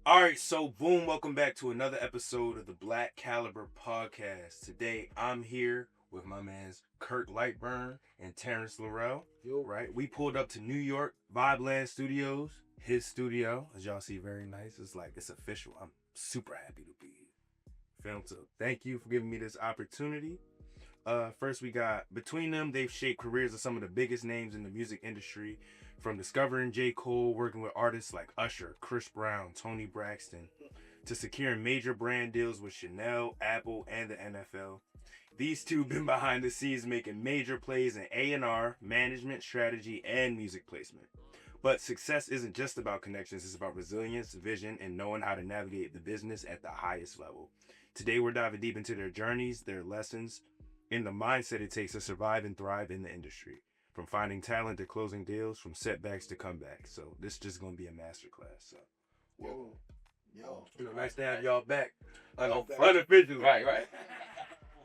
All right, so boom, welcome back to another episode of the Black Caliber Podcast. Today I'm here with my mans Kirk Lightburn and Terrance Laurel. Yo. Right, we pulled up to New York Vibeland Studios, his studio, as y'all see, very nice. It's official. I'm super happy to be here. Film, so thank you for giving me this opportunity. First, we got between them, they've shaped careers of some of the biggest names in the music industry, from discovering J. Cole, working with artists like Usher, Chris Brown, Toni Braxton, to securing major brand deals with Chanel, Apple, and the NFL. These two have been behind the scenes making major plays in A&R, management, strategy, and music placement. But success isn't just about connections, it's about resilience, vision, and knowing how to navigate the business at the highest level. Today, we're diving deep into their journeys, their lessons, and the mindset it takes to survive and thrive in the industry. From finding talent to closing deals, from setbacks to comebacks. So this is just going to be a masterclass. So, nice to have y'all back. Unofficially. Right.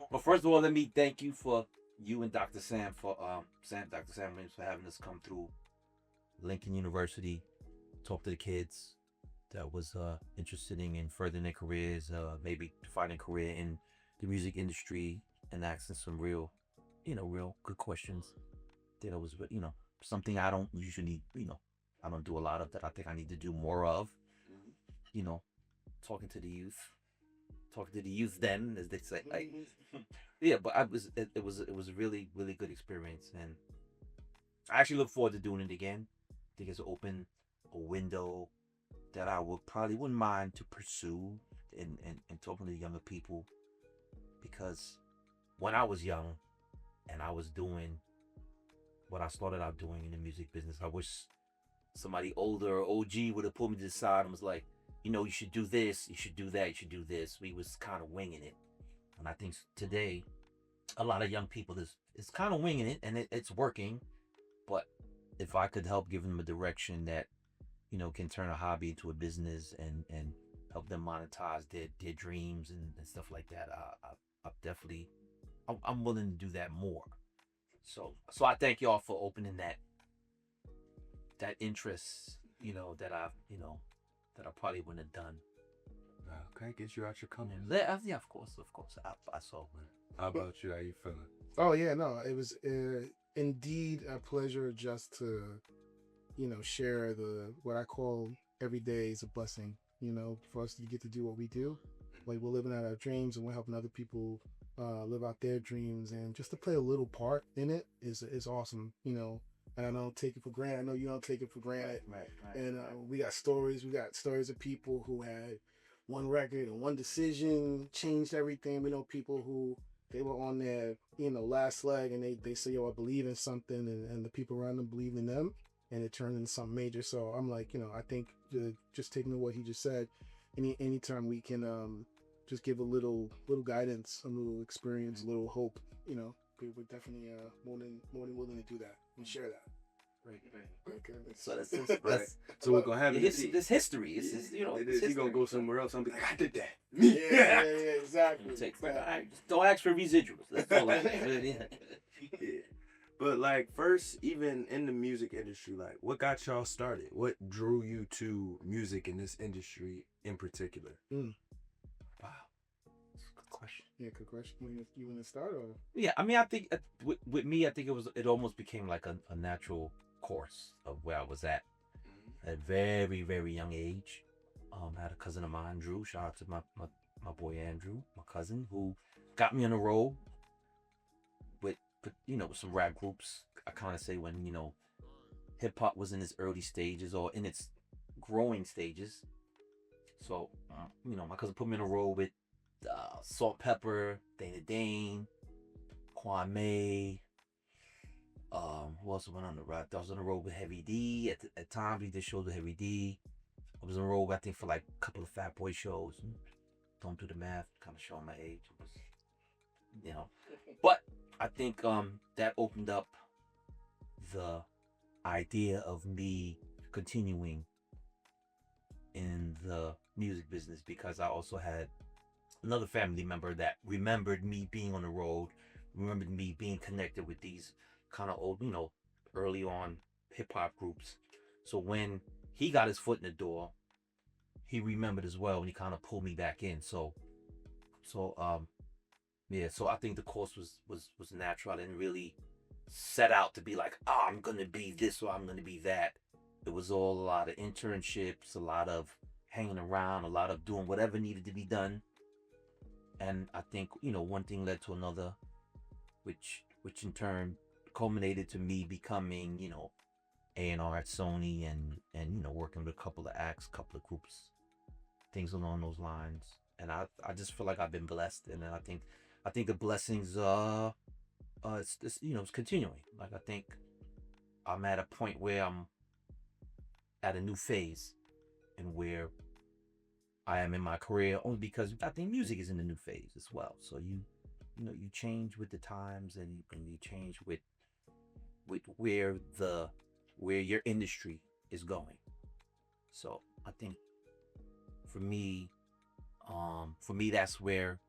Well, first of all, let me thank you for you and Dr. Sam for Dr. Sam Williams for having us come through Lincoln University, talk to the kids that was interested in furthering their careers, maybe finding a career in the music industry, and asking some real good questions. That was, something I don't usually, I don't do a lot of that. I think I need to do more of, talking to the youth then, as they say. Like, yeah, but it was a really, really good experience. And I actually look forward to doing it again. I think it's opened a window that I wouldn't mind to pursue and talking to younger people, because when I was young and I was doing what I started out doing in the music business, I wish somebody older or OG would have pulled me to the side and was like, you should do this, you should do that, you should do this. We was kind of winging it. And I think today, a lot of young people is kind of winging it, and it's working. But if I could help give them a direction that, can turn a hobby into a business and help them monetize their dreams and stuff like that, I'm willing to do that more. So I thank y'all for opening that interest, that I probably wouldn't have done. Okay, get you out your comfort. Yeah, of course. I saw. How about you? How you feeling? Oh yeah, no, it was indeed a pleasure just to, share what I call every day is a blessing. For us to get to do what we do, like we're living out our dreams and we're helping other people live out their dreams, and just to play a little part in it is awesome. And I don't take it for granted. I know you don't take it for granted. Right. And we got stories. We got stories of people who had one record and one decision changed everything. We know people who they were on their last leg, and they say, yo, I believe in something, and the people around them believe in them, and it turned into something major. So I'm like, I think just taking what he just said, anytime we can just give a little guidance, a little experience, a little hope, we're definitely more than willing to do that and share that. Right. Okay. So that's Right. So we're gonna have this history. It's He's gonna go somewhere else. I'm like, I did that. Yeah, exactly. Don't ask for residuals. That's all I'm saying. Yeah. But like, first, even in the music industry, like, what got y'all started? What drew you to music in this industry in particular? Wow, that's a good question. Yeah, good question. You want to start or? Yeah, I mean, I think with me, I think it almost became like a natural course of where I was at a very, very young age. I had a cousin of mine, Drew. Shout out to my boy Andrew, my cousin, who got me on the road with some rap groups. I kind of say when hip hop was in its early stages or in its growing stages. So my cousin put me on the road with Salt Pepper, Dana Dane, Kwame. Who else went on the road? I was on the road with Heavy D. At times we did shows with Heavy D. I was on the road, I think, for like a couple of Fat Boy shows. Don't do the math, kind of showing my age. It was, But I think that opened up the idea of me continuing in the music business, because I also had another family member that remembered me being on the road, remembered me being connected with these kind of old, early on hip hop groups. So when he got his foot in the door, he remembered as well, and he kind of pulled me back in. So yeah. So I think the course was natural. I didn't really set out to be like, oh, I'm gonna be this or I'm gonna be that. It was all a lot of internships, a lot of hanging around, a lot of doing whatever needed to be done. And I think, one thing led to another, which in turn culminated to me becoming, A&R at Sony and working with a couple of acts, couple of groups, things along those lines. And I just feel like I've been blessed, and I think the blessings it's continuing. Like, I think I'm at a point where I'm at a new phase and where I am in my career, only because I think music is in a new phase as well. So you change with the times, and you change with where your industry is going. So I think for me that's where,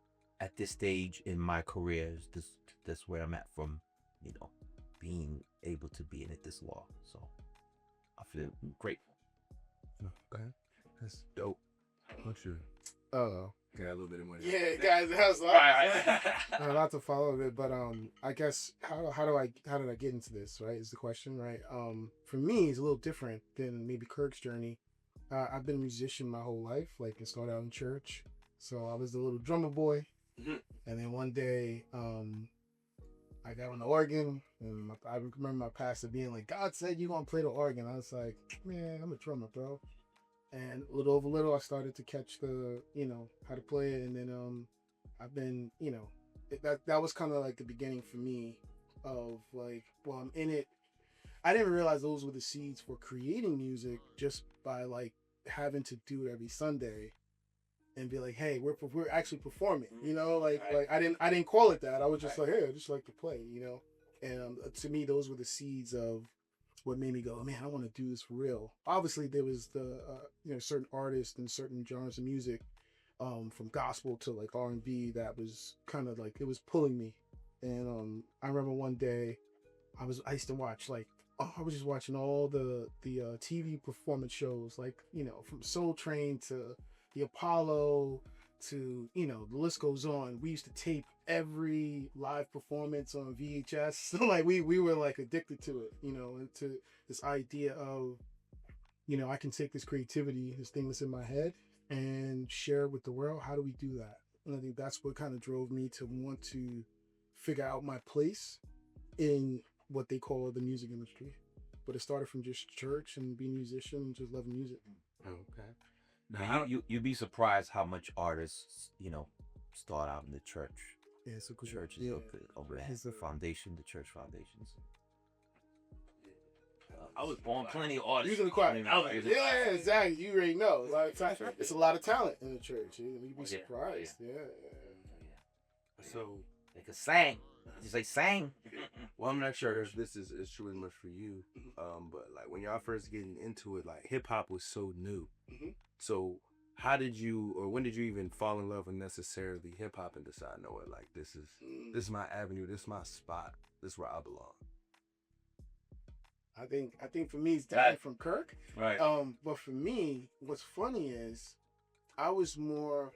at this stage in my career, that's where I'm at, from being able to be in it this long. So I feel grateful. Okay, that's dope. What's your? Oh, Got a little bit more. yeah, guys, that was a lot to follow it, but I guess how did I get into this? Right, is the question, right? For me, it's a little different than maybe Kirk's journey. I've been a musician my whole life. Like, I started out in church, so I was the little drummer boy, and then one day, I got on the organ, and I remember my pastor being like, "God said you're gonna play the organ." I was like, "Man, I'm a drummer, bro." And little over little, I started to catch the, how to play it. And then I've been, that was kind of like the beginning for me of like, well, I'm in it. I didn't realize those were the seeds for creating music, just by like having to do it every Sunday and be like, hey, we're actually performing, like I didn't call it that. I was just like, hey, I just like to play, and to me, those were the seeds of what made me go, man, I want to do this for real. Obviously, there was the certain artists and certain genres of music, from gospel to like R&B, that was kind of like, it was pulling me. And I remember one day I used to watch, like, I was just watching all the TV performance shows, like, from Soul Train to the Apollo to, the list goes on. We used to tape every live performance on VHS. So like we were like addicted to it, and to this idea of, I can take this creativity, this thing that's in my head, and share it with the world. How do we do that? And I think that's what kind of drove me to want to figure out my place in what they call the music industry. But it started from just church and being a musician and just loving music. Okay. Now, you'd be surprised how much artists, start out in the church. Yeah, so cool. Church is the foundation, the church foundations. I was born plenty of artists. Using the choir. Yeah, exactly. You already know. A lot of time, it's a lot of talent in the church. You'd be surprised. Yeah. So they could sing. Just like sang. Well, I'm not sure if this is true as much for you, but like when y'all first getting into it, like hip hop was so new. Mm-hmm. So how did you, or when did you even fall in love with necessarily hip hop and decide, no, like this is my avenue, this is my spot, this is where I belong? I think for me it's definitely from Kirk. Right. But for me, what's funny is I was more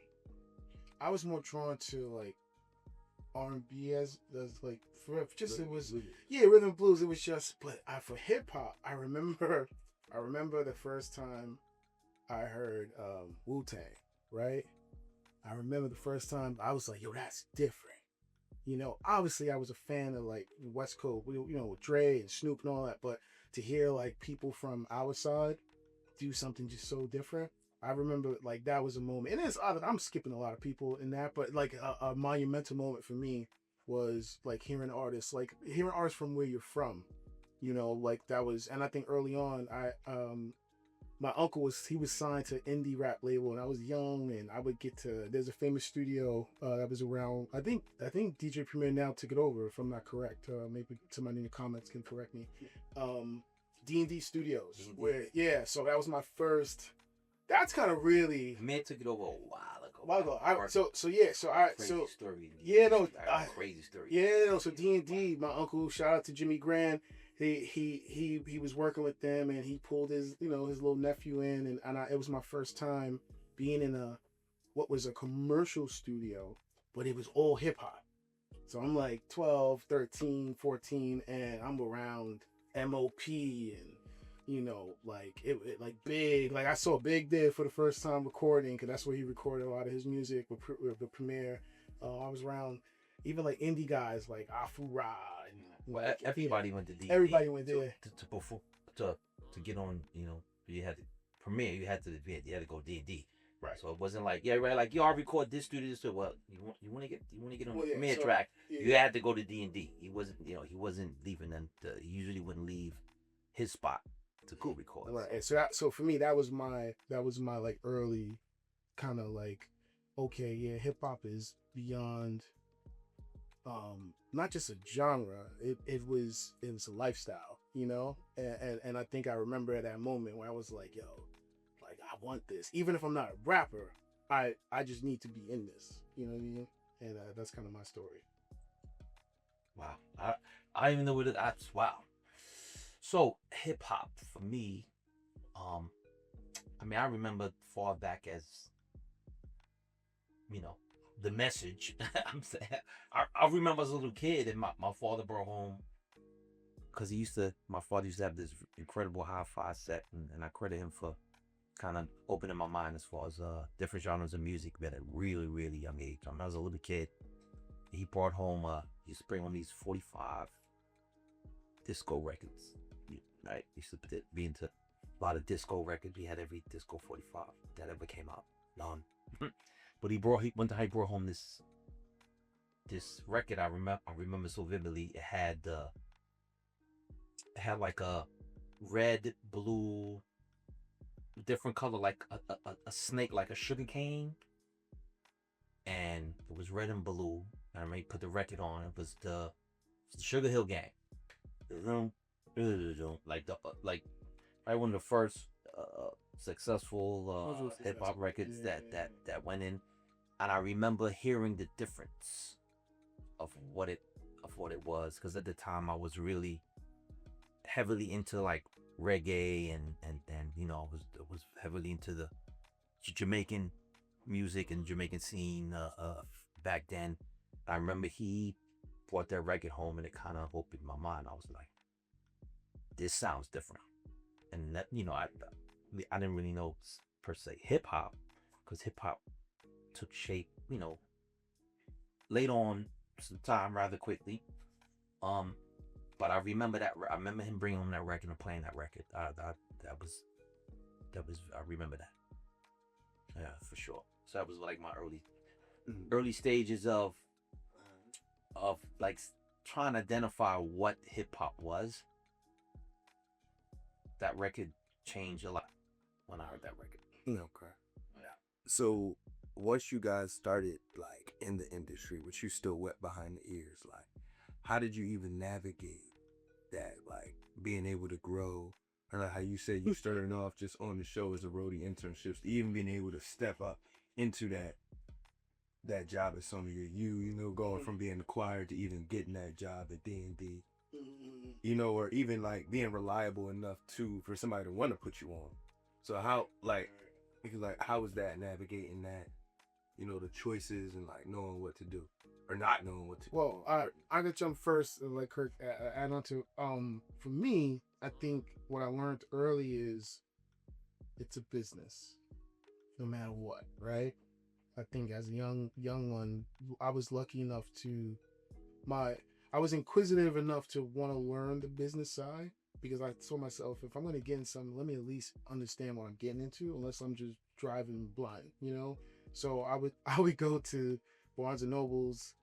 drawn to like R&B as like it was rhythm and blues. It was just, but for hip hop, I remember the first time I heard Wu-Tang, right? I remember the first time I was like, yo, that's different. Obviously I was a fan of like West Coast, with Dre and Snoop and all that, but to hear like people from our side do something just so different, I remember like that was a moment. And I'm skipping a lot of people in that, but like a monumental moment for me was like hearing artists from where you're from, like that was. And I think early on, my uncle was signed to indie rap label, and I was young, and I would get to, there's a famous studio that was around, I think DJ Premier now took it over, if I'm not correct. Maybe somebody in the comments can correct me. D&D Studios, D&D. So that was my first. That's kind of really. Man took it over a while ago. Crazy story. Crazy story. So D&D, my uncle, shout out to Jimmy Grand. He was working with them, and he pulled his his little nephew in, and it was my first time being in what was a commercial studio, but it was all hip hop. So I'm like 12, 13, 14, and I'm around MOP and like like Big. Like I saw Big there for the first time recording, because that's where he recorded a lot of his music with the Premiere. I was around even like indie guys like Afu Ra and Well, everybody went to D. everybody went there to perform to get on. You had to premiere. You had to go D&D. right. So it wasn't like right. Like I'll record this studio. So well, you want to get on the premiere so, track. yeah. You had to go to D&D. He wasn't leaving. And he usually wouldn't leave his spot to go record. Right. And so for me, that was my like early kind of like, okay, yeah, hip hop is beyond not just a genre. It was a lifestyle, and I think I remember at that moment where I was like, yo, like I want this. Even if I'm not a rapper, I just need to be in this. You know what I mean? And that's kind of my story. Wow. I even know what that's wow. So hip hop for me, I mean, I remember far back as, the message. I'm saying, I remember as a little kid, and my father brought home, because my father used to have this incredible hi-fi set, and I credit him for kind of opening my mind as far as different genres of music at a really, really young age. I mean, I was a little kid. He brought home, he used to bring home these 45 disco records. Right, he used to be into a lot of disco records. He had every disco 45 that ever came out. But he brought home this record. I remember so vividly. It had like a red, blue, different color, like a snake, like a sugar cane, and it was red and blue. And I remember he put the record on. It was the Sugar Hill Gang. Like right one of the first successful hip hop records that went in, and I remember hearing the difference of what it was, because at the time I was really heavily into like reggae and I was heavily into the Jamaican music and Jamaican scene back then. I remember he brought that record home, and it kind of opened my mind. I was like, this sounds different. And that, I didn't really know per se hip hop, because hip hop took shape, late on some time rather quickly. But I remember him bringing home that record and playing that record. That was I remember that. Yeah, for sure. So that was like my early stages of like trying to identify what hip hop was. That record changed a lot when I heard that record. Okay. Yeah. So once you guys started like in the industry, which you still wet behind the ears, like how did you even navigate that, like being able to grow? Or like how you said you started off just on the show as a roadie internships, even being able to step up into that job as some of you, going from being acquired to even getting that job at D&D. Or even like being reliable enough for somebody to want to put you on. So how how was that navigating that, the choices and like knowing what to do or not knowing what to do? Well, I could jump first and let Kirk add on to. For me, I think what I learned early is it's a business, no matter what, right? I think as a young one, I was lucky enough I was inquisitive enough to want to learn the business side, because I told myself, if I'm going to get in something, let me at least understand what I'm getting into, unless I'm just driving blind, So I would go to Barnes and Nobles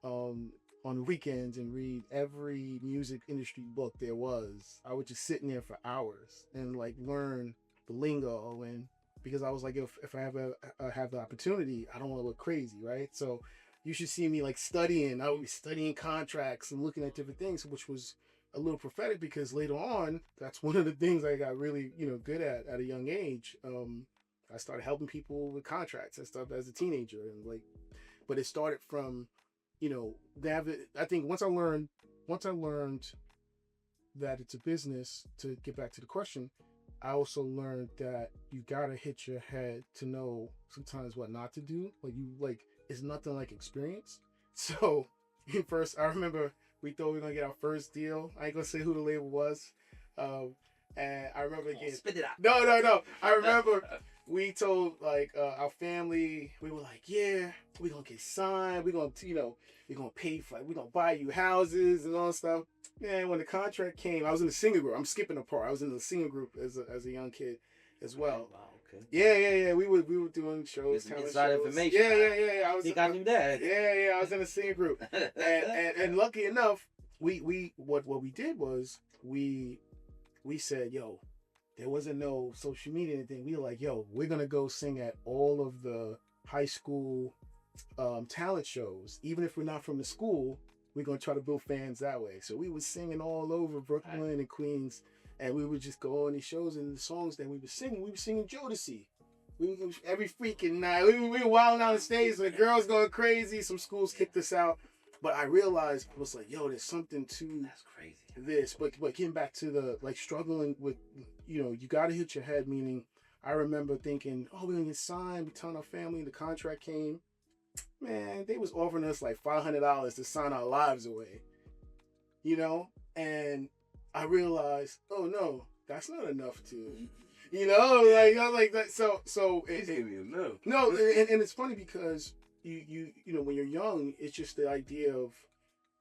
on the weekends and read every music industry book there was. I would just sit in there for hours and like learn the lingo, and because I was like, if I have the opportunity, I don't want to look crazy, right? So you should see me like studying. I would be studying contracts and looking at different things, which was a little prophetic, because later on, that's one of the things I got really, good at a young age. I started helping people with contracts and stuff as a teenager, and like, but it started from, I think once I learned that it's a business, to get back to the question, I also learned that you gotta hit your head to know sometimes what not to do. Like it's nothing like experience. So first, I remember we thought we were gonna get our first deal. I ain't gonna say who the label was, and I remember getting spit it out. No. I remember we told our family, we were like, yeah, we gonna get signed. We gonna we're gonna pay for we gonna buy you houses and all that stuff. Man, when the contract came, I was in the singing group. I'm skipping a part. I was in the singing group as a young kid as well. Wow, okay. Yeah. We were doing shows, talent Inside shows. information. Yeah. I was. Think I knew that. Yeah. I was in the singing group, and lucky enough, what we did was we said, yo, there wasn't no social media or anything. We were like, yo, we're gonna go sing at all of the high school talent shows, even if we're not from the school. We're gonna try to build fans that way. So we were singing all over Brooklyn and Queens, and we would just go on these shows, and the songs that we were singing Jodeci. Every freaking night. We were wilding on the stage, and the girls going crazy. Some schools kicked us out. But I realized, I was like, yo, there's something to That's crazy. this. But getting back to the struggling with, you gotta hit your head, meaning I remember thinking, oh, we're gonna get signed, we telling our family, the contract came. Man, they was offering us like $500 to sign our lives away, and I realized, oh no, that's not enough to, I was like that. So It ain't even know. no, and it's funny because you when you're young, it's just the idea of,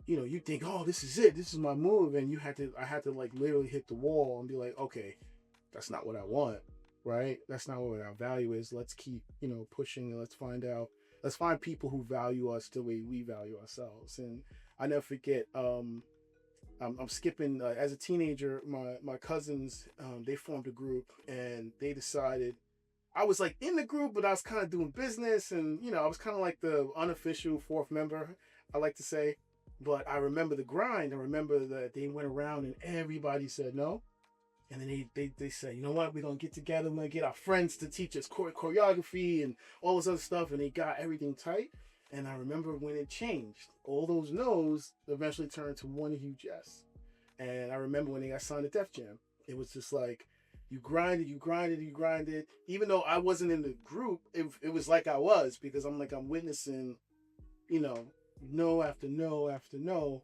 you think, oh, this is it, this is my move, and I had to like literally hit the wall and be like, okay, that's not what I want, right? That's not what our value is. Let's keep pushing, and let's find people who value us the way we value ourselves. And I never forget, I'm skipping, as a teenager, my cousins, they formed a group, and they decided, I was like in the group, but I was kind of doing business, and I was kind of like the unofficial fourth member, I like to say. But I remember the grind. I remember that they went around and everybody said no. And then they said, you know what, we're going to get together. We're going to get our friends to teach us choreography and all this other stuff. And they got everything tight. And I remember when it changed, all those no's eventually turned to one huge yes. And I remember when they got signed to Def Jam, it was just like, you grinded. Even though I wasn't in the group, it was like I was, because I'm witnessing, no after no after no.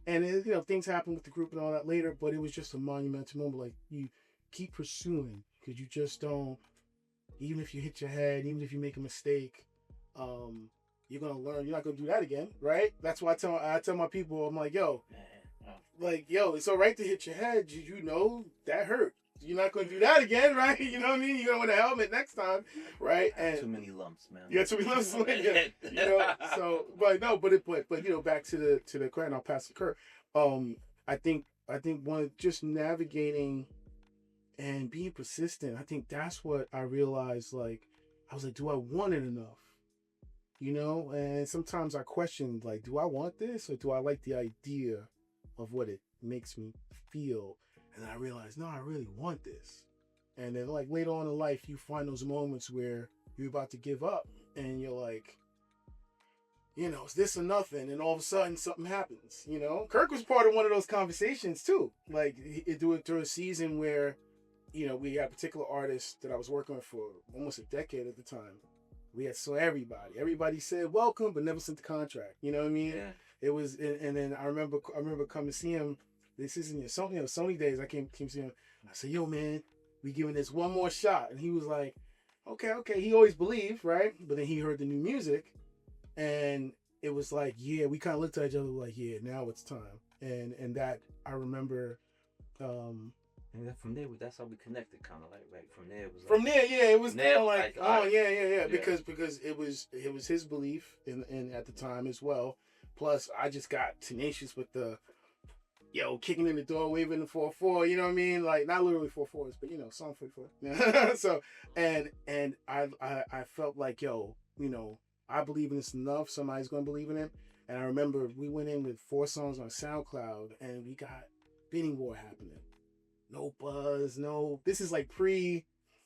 And it, things happen with the group and all that later, but it was just a monumental moment. Like, you keep pursuing, because you just don't, even if you hit your head, even if you make a mistake, you're gonna learn. You're not gonna do that again, right? That's why I tell my people, I'm like, yo, it's all right to hit your head. That hurt. You're not gonna do that again, right? You know what I mean? You're gonna wear a helmet next time, right? And too many lumps, man. Yeah, too many lumps. So, but back to the Kurt, and I'll pass to Kurt. I think one, just navigating and being persistent. I think that's what I realized. Like, I was like, do I want it enough? And sometimes I questioned, like, do I want this, or do I like the idea of what it makes me feel? And I realized, no, I really want this. And then, like, later on in life, you find those moments where you're about to give up, and you're like, it's this or nothing, and all of a sudden something happens. Kirk was part of one of those conversations too. Like, during a season where, we had a particular artist that I was working with for almost a decade at the time. We had everybody said welcome, but never sent the contract. You know what I mean? Yeah. It was, and then I remember coming to see him. This isn't Sony days. I came to see him. I said, yo, man, we giving this one more shot. And he was like, okay. He always believed, right? But then he heard the new music, and it was like, yeah, we kind of looked at each other like, yeah, now it's time. And that, I remember. And then from there, that's how we connected, kind of like from there. It was From there, yeah, it was kind of like, oh, yeah, because it was his belief in at the time as well. Plus, I just got tenacious with the, kicking in the door, waving the 4-4, you know what I mean? Like, not literally 4-4s, but, song 44. Yeah. So, and I felt like, I believe in this enough, somebody's going to believe in it. And I remember we went in with 4 songs on SoundCloud, and we got bidding war happening. No buzz, this is like pre,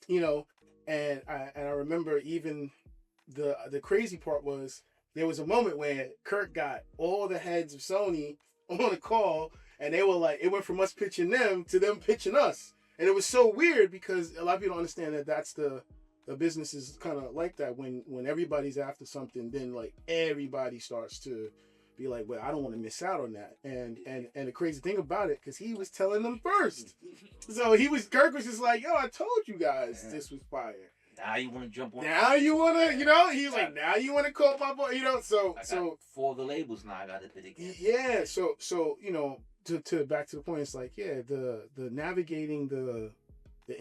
and I remember even the crazy part was, there was a moment where Kirk got all the heads of Sony on a call, and they were like, it went from us pitching them to them pitching us. And it was so weird because a lot of people don't understand that that's the business is kind of like that. When everybody's after something, then like everybody starts to be like, well, I don't want to miss out on that. And the crazy thing about it, because he was telling them first. So Kirk was just like, yo, I told you guys this was fire. Now you want to jump on. Now you want to, he was like, now you want to call my boy, so 4 of the labels now. I got it again. Yeah, so to back to the point, it's like, yeah, the navigating the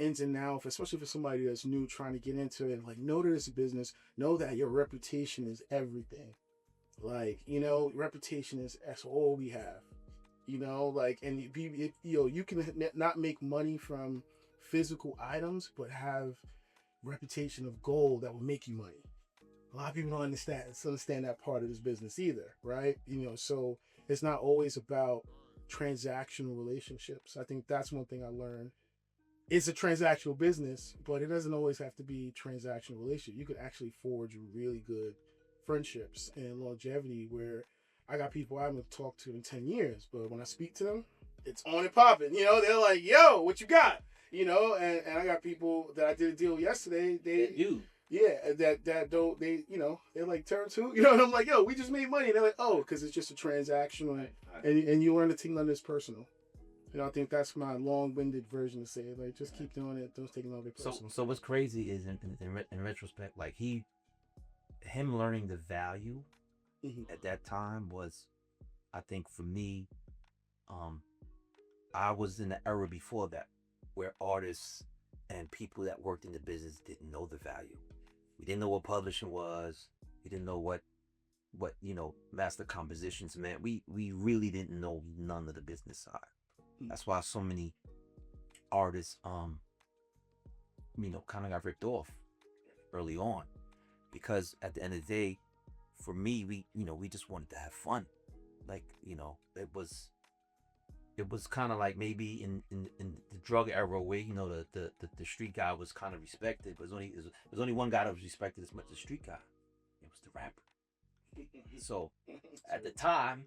ins and outs, especially for somebody that's new trying to get into it, like, know that it's a business, know that your reputation is everything. Like, reputation that's all we have. Like, and you can not make money from physical items, but have reputation of gold that will make you money. A lot of people don't understand that part of this business either, right? So it's not always about transactional relationships. I think that's one thing I learned. It's a transactional business, but it doesn't always have to be transactional relationship. You could actually forge really good friendships and longevity where I got people I haven't talked to in 10 years, but when I speak to them, it's on and popping. They're like, yo, what you got? And I got people that I did a deal with yesterday. That don't, they're like, turn to, and I'm like, yo, we just made money. And they're like, oh, because it's just a transactional, and you learn to take none of this personal. I think that's my long-winded version to say it. Like, just keep doing it. Don't take none of it personal. So what's crazy is in retrospect, like him learning the value at that time was, I think for me, I was in the era before that where artists and people that worked in the business didn't know the value. We didn't know what publishing was. We didn't know what master compositions meant. We really didn't know none of the business side. That's why so many artists kind of got ripped off early on, because at the end of the day, for me, we just wanted to have fun. Like, it was kind of like maybe in the drug era where the street guy was kind of respected, but there's only one guy that was respected as much as the street guy. It was the rapper. So at the time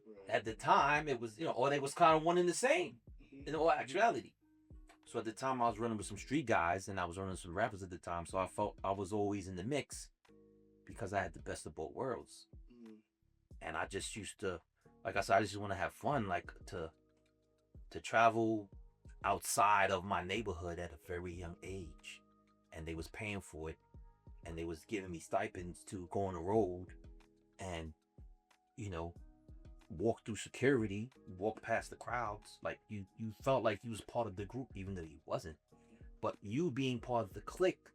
it was or they was kind of one and the same in all actuality. So at the time I was running with some street guys and I was running with some rappers at the time, so I felt I was always in the mix because I had the best of both worlds. And I just used to, like I said, I just want to have fun, like to travel outside of my neighborhood at a very young age, and they was paying for it, and they was giving me stipends to go on the road and walk through security, walk past the crowds. Like you felt like you was part of the group even though you wasn't, but you being part of the clique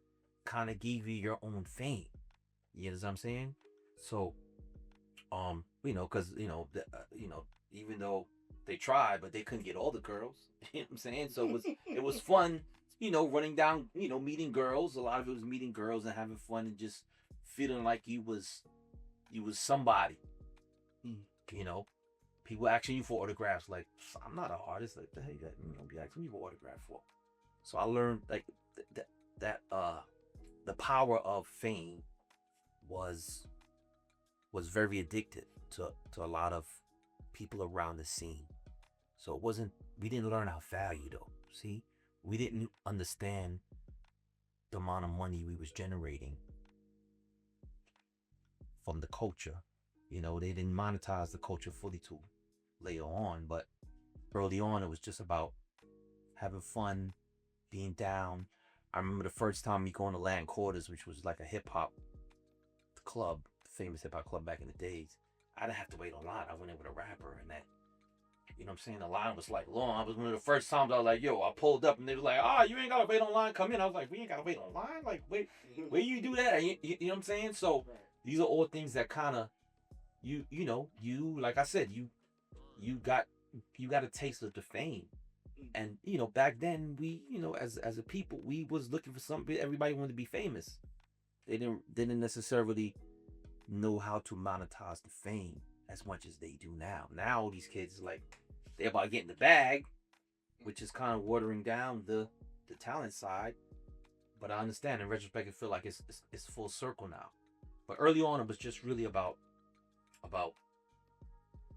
kind of gave you your own fame. You know what I'm saying? So because even though they tried, but they couldn't get all the girls. You know what I'm saying? So it was fun, running down, meeting girls. A lot of it was meeting girls and having fun and just feeling like you was somebody. People asking you for autographs. Like, I'm not an artist. Like, the hell you be asking me for autograph for? So I learned like that the power of fame was very addictive to a lot of people around the scene. So we didn't learn our value though. See, we didn't understand the amount of money we was generating from the culture. They didn't monetize the culture fully till later on, but early on it was just about having fun, being down. I remember the first time we go to Land Quarters, which was like a hip-hop club, famous hip-hop club back in the days. I didn't have to wait online. I went in with a rapper and that, you know what I'm saying? The line was like long. I was one of the first times I was like, yo, I pulled up and they was like, you ain't gotta wait online, come in. I was like, we ain't gotta wait online? Like, wait, where you do that? You know what I'm saying? So these are all things that kind of, you like I said, you got a taste of the fame. And, back then we, as a people, we was looking for something. Everybody wanted to be famous. They didn't necessarily know how to monetize the fame as much as they do now. Now these kids, like, they're about getting the bag, which is kind of watering down the talent side. But I understand in retrospect, I feel like it's full circle now. But early on, it was just really about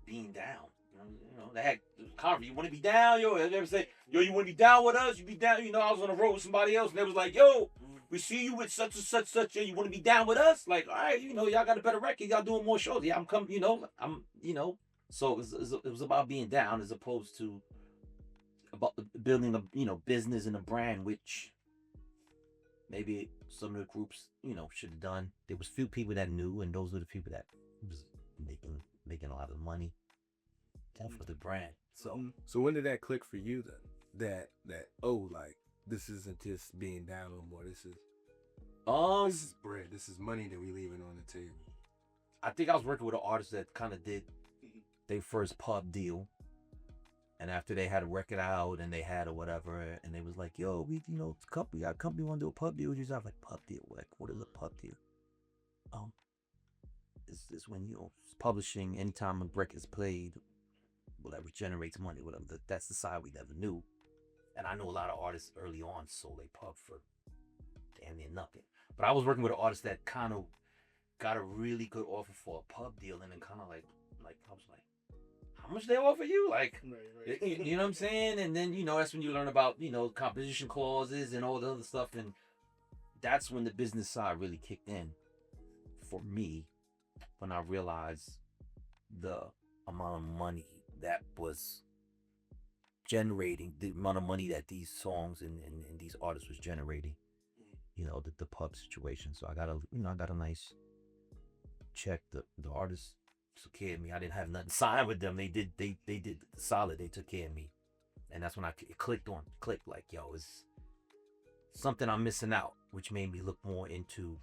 being down. You know, they had conference. You want to be down, yo? They ever say, yo, you want to be down with us? You be down. You know, I was on the road with somebody else, and they was like, yo, we see you with such and such. Yo, you want to be down with us? Like, all right, you know, y'all got a better record. Y'all doing more shows. Yeah, I'm coming. You know, So it was about being down as opposed to about building a business and a brand, which maybe some of the groups should have done. There was few people that knew, and those were the people that was making a lot of money. That for the brand. So when did that click for you then? That like this isn't just being down no more. This is bread. This is money that we leaving on the table. I think I was working with an artist that kind of did their first pub deal, and after they had a record out and they had or whatever, and they was like, "Yo, we got a company want to do a pub deal." I was like, "Pub deal? Like, what is a pub deal?" Is when publishing anytime a record is played, whatever generates money, whatever. That's the side we never knew. And I know a lot of artists early on sold a pub for damn near nothing. But I was working with an artist that kind of got a really good offer for a pub deal, and then kind of like I was like, how much they offer you? Like, Right. you know what I'm saying? And then that's when you learn about composition clauses and all the other stuff, and that's when the business side really kicked in for me, when I realized the amount of money that was generating, the amount of money that these songs and these artists was generating, the pub situation. So I got a nice check. The artists took care of me. I didn't have nothing signed with them. They did solid. They took care of me, and that's when it clicked like, yo, it's something I'm missing out, which made me look more into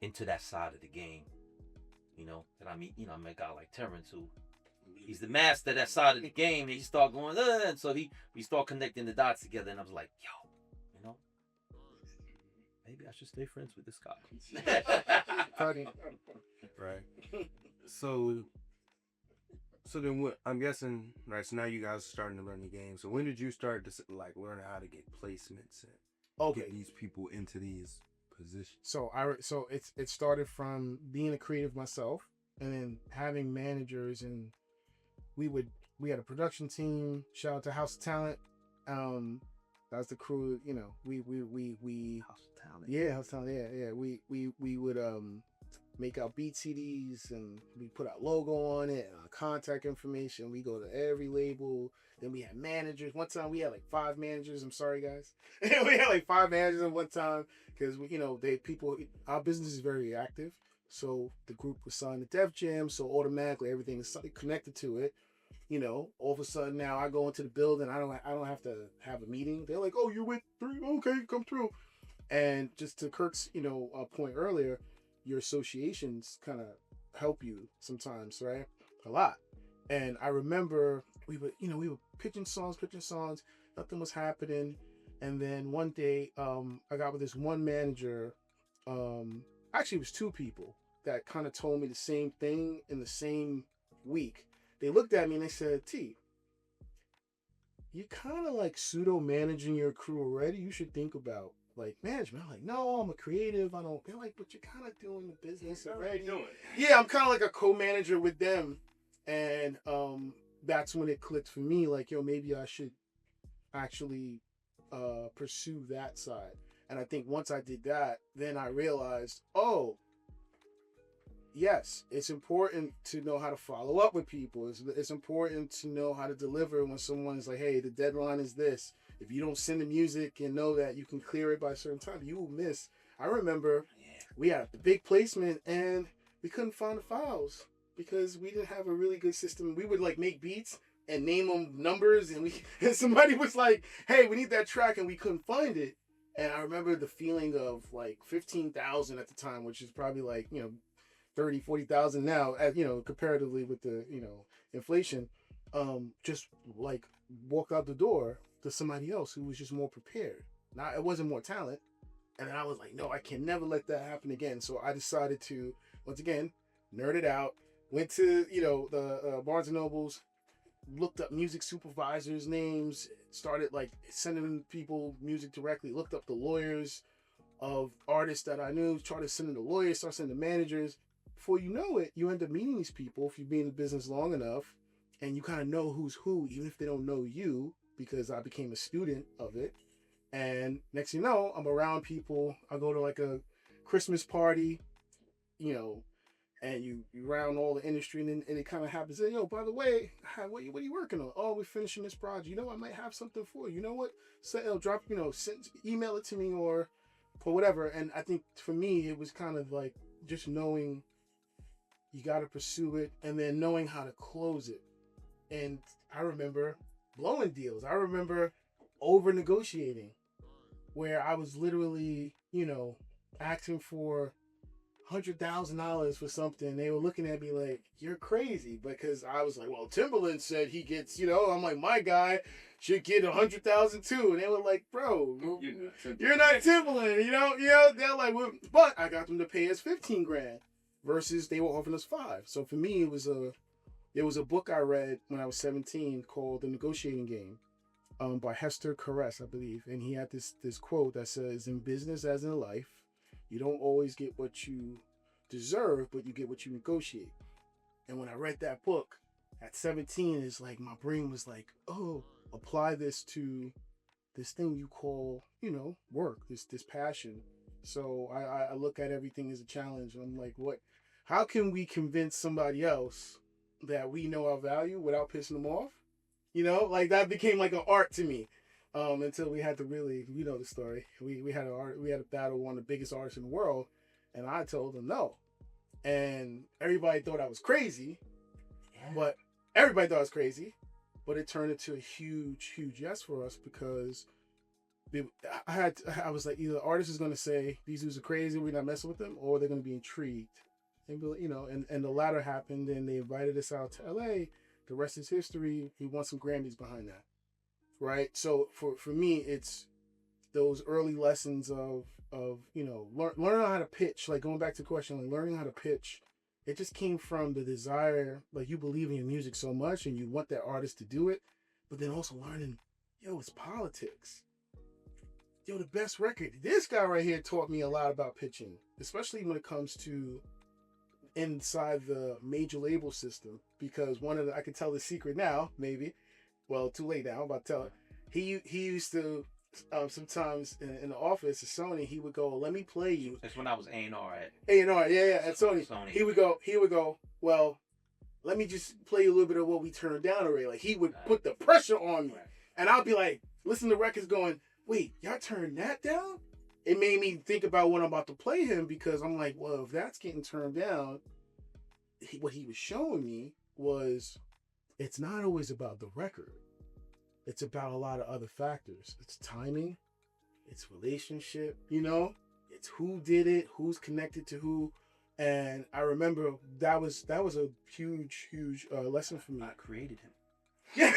that side of the game. That I mean, I met a guy like Terrance, who he's the master of that side of the game. And he start going, and so we start connecting the dots together, and I was like, yo, maybe I should stay friends with this guy. Right. So then what? I'm guessing, right? So now you guys are starting to learn the game. So when did you start to learn how to get placements and get these people into these positions? So it started from being a creative myself, and then having managers, and we had a production team. Shout out to House of Talent. That was the crew. We House of Talent. Yeah, House of Talent. Yeah. We would make out beat CDs, and we put our logo on it, and our contact information. We go to every label. Then we had managers. One time we had like 5 managers. I'm sorry, guys. We had like 5 managers at one time because our business is very active. So the group was signed to Def Jam, so automatically everything is connected to it. All of a sudden now I go into the building. I don't have to have a meeting. They're like, "Oh, you're with 3? Okay, come through." And just to Kirk's point earlier, your associations kind of help you sometimes, right? A lot. And I remember we were pitching songs, nothing was happening. And then one day, I got with this one manager, actually it was 2 people that kind of told me the same thing in the same week. They looked at me and they said, "T, you kind of like pseudo managing your crew already. You should think about like management." I'm like, "No, I'm a creative. I don't." They're like, "But you're kind of doing the business already." Yeah, I'm kind of like a co-manager with them. And that's when it clicked for me, like, yo, maybe I should actually pursue that side. And I think once I did that, then I realized, oh, yes, it's important to know how to follow up with people. It's important to know how to deliver when someone's like, "Hey, the deadline is this. If you don't send the music and know that you can clear it by a certain time, you will miss." I remember we had a big placement and we couldn't find the files because we didn't have a really good system. We would like make beats and name them numbers, and somebody was like, "Hey, we need that track," and we couldn't find it. And I remember the feeling of like 15,000 at the time, which is probably like 30, 40,000 now, comparatively with the inflation. Just like walk out the door to somebody else who was just more prepared. Now it wasn't more talent, and then I was like, no, I can never let that happen again. So I decided to once again nerd it out. Went to the Barnes and Nobles, looked up music supervisors' names, started like sending people music directly. Looked up the lawyers of artists that I knew, started sending the lawyers, started sending the managers. Before you know it, you end up meeting these people if you've been in the business long enough, and you kind of know who's who, even if they don't know you, because I became a student of it. And next thing you know, I'm around people. I go to like a Christmas party, you know, and you round all the industry, and it kind of happens. Yo, by the way, what are you working on? Oh, we're finishing this project. You know, I might have something for you. You know what? So, drop, email it to me or whatever. And I think for me, it was kind of like just knowing you got to pursue it, and then knowing how to close it. And I remember blowing deals. I remember over negotiating, where I was literally, asking for $100,000 for something. They were looking at me like, you're crazy, because I was like, well, Timberland said he gets, I'm like, my guy should get 100,000 too. And they were like, bro, you're not Timberland, they're like, well, but I got them to pay us 15 grand versus they were offering us 5. So for me, there was a book I read when I was 17 called The Negotiating Game, by Hester Caress, I believe. And he had this quote that says, in business as in life, you don't always get what you deserve, but you get what you negotiate. And when I read that book at 17, it's like my brain was like, oh, apply this to this thing you call, work, this passion. So I look at everything as a challenge. I'm like, how can we convince somebody else that we know our value without pissing them off? Like that became like an art to me. Until we had to really, the story. We had a battle with one of the biggest artists in the world, and I told them no, and everybody thought I was crazy, but it turned into a huge yes for us, because I was like, either the artist is going to say these dudes are crazy, we're not messing with them, or they're going to be intrigued, and and the latter happened, and they invited us out to LA. The rest is history. He won some Grammys behind that. Right. So for me, it's those early lessons of learning how to pitch, like going back to the question, like learning how to pitch. It just came from the desire, like you believe in your music so much and you want that artist to do it, but then also learning, it's politics. The best record. This guy right here taught me a lot about pitching, especially when it comes to inside the major label system, because I can tell the secret now, maybe. Well, too late now. I'm about to tell it. He used to sometimes in the office at Sony, he would go, "Let me play you." That's when I was A&R at. A&R, yeah, at Sony. He would go. Well, let me just play you a little bit of what we turned down already. Like he would put the pressure on me, and I'll be like, listen to records, going, "Wait, y'all turned that down?" It made me think about what I'm about to play him, because I'm like, well, if that's getting turned down, what he was showing me was, it's not always about the record. It's about a lot of other factors. It's timing, it's relationship, it's who did it, who's connected to who. And I remember that was a huge lesson for me. I created him. Yeah.